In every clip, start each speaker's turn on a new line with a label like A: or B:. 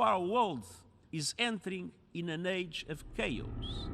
A: our world is entering in an age of chaos.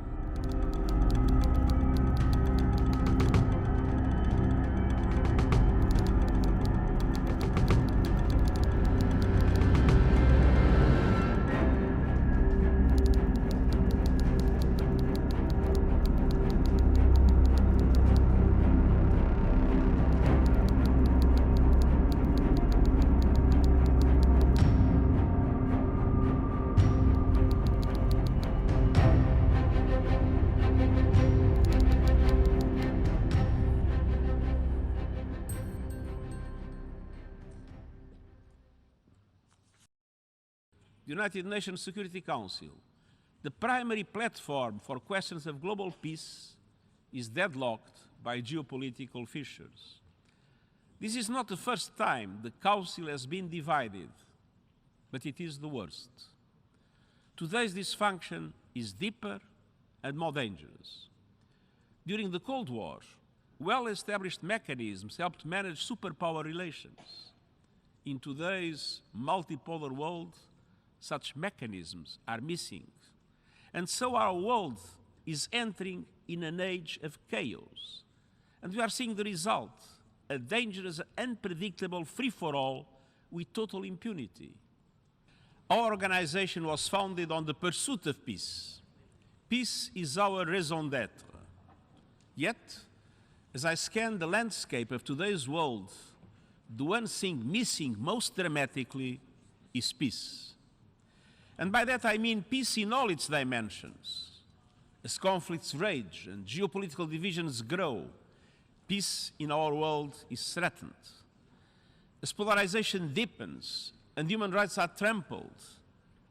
A: The United Nations Security Council, the primary platform for questions of global peace, is deadlocked by geopolitical fissures. This is not the first time the Council has been divided, but it is the worst. Today's dysfunction is deeper and more dangerous. During the Cold War, well-established mechanisms helped manage superpower relations. In today's multipolar world, such mechanisms are missing. And so our world is entering in an age of chaos. And we are seeing the result, a dangerous, unpredictable free-for-all with total impunity. Our organization was founded on the pursuit of peace. Peace is our raison d'être. Yet, as I scan the landscape of today's world, the one thing missing most dramatically is peace. And by that I mean peace in all its dimensions. As conflicts rage and geopolitical divisions grow, peace in our world is threatened. As polarization deepens and human rights are trampled,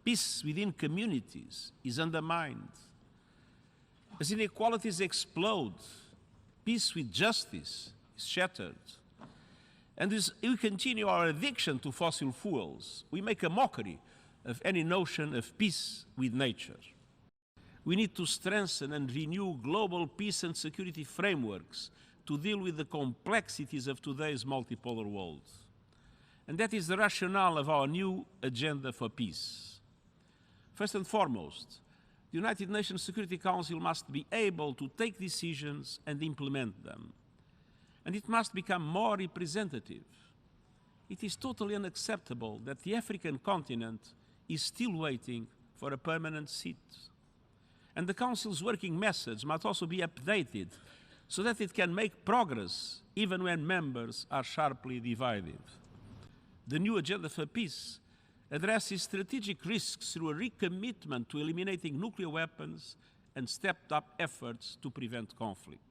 A: peace within communities is undermined. As inequalities explode, peace with justice is shattered. And as we continue our addiction to fossil fuels, we make a mockery of any notion of peace with nature. We need to strengthen and renew global peace and security frameworks to deal with the complexities of today's multipolar world. And that is the rationale of our new agenda for peace. First and foremost, the United Nations Security Council must be able to take decisions and implement them. And it must become more representative. It is totally unacceptable that the African continent is still waiting for a permanent seat. And the Council's working methods must also be updated so that it can make progress even when members are sharply divided. The new agenda for peace addresses strategic risks through a recommitment to eliminating nuclear weapons and stepped-up efforts to prevent conflict.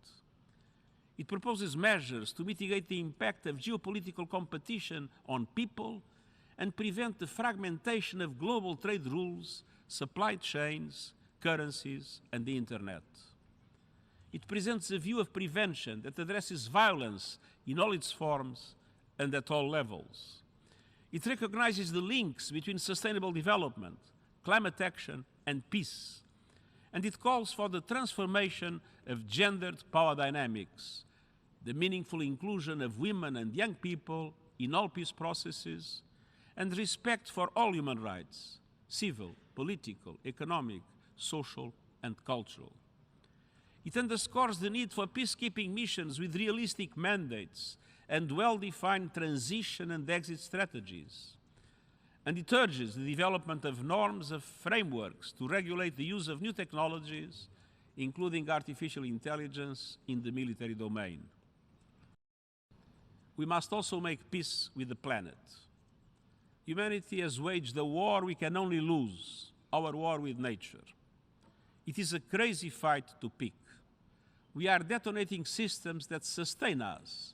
A: It proposes measures to mitigate the impact of geopolitical competition on people and prevent the fragmentation of global trade rules, supply chains, currencies, and the internet. It presents a view of prevention that addresses violence in all its forms and at all levels. It recognizes the links between sustainable development, climate action, and peace. And it calls for the transformation of gendered power dynamics, the meaningful inclusion of women and young people in all peace processes, and respect for all human rights, civil, political, economic, social, and cultural. It underscores the need for peacekeeping missions with realistic mandates and well-defined transition and exit strategies. And it urges the development of norms of frameworks to regulate the use of new technologies, including artificial intelligence in the military domain. We must also make peace with the planet. Humanity has waged a war we can only lose, our war with nature. It is a crazy fight to pick. We are detonating systems that sustain us,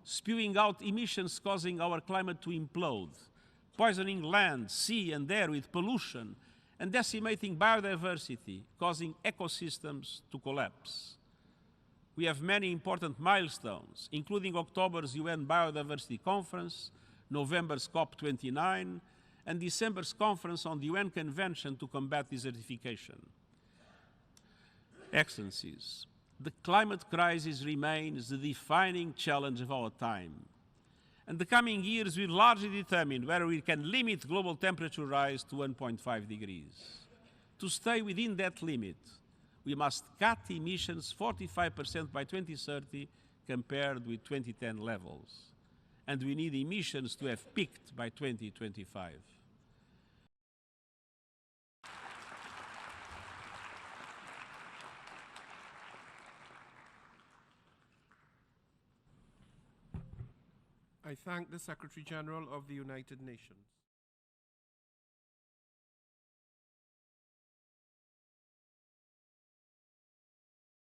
A: spewing out emissions causing our climate to implode, poisoning land, sea, and air with pollution, and decimating biodiversity, causing ecosystems to collapse. We have many important milestones, including October's UN Biodiversity Conference, November's COP29, and December's conference on the UN Convention to combat desertification. Excellencies, the climate crisis remains the defining challenge of our time. And the coming years will largely determine whether we can limit global temperature rise to 1.5 degrees. To stay within that limit, we must cut emissions 45% by 2030 compared with 2010 levels. And we need emissions to have peaked by 2025.
B: I thank the Secretary General of the United Nations.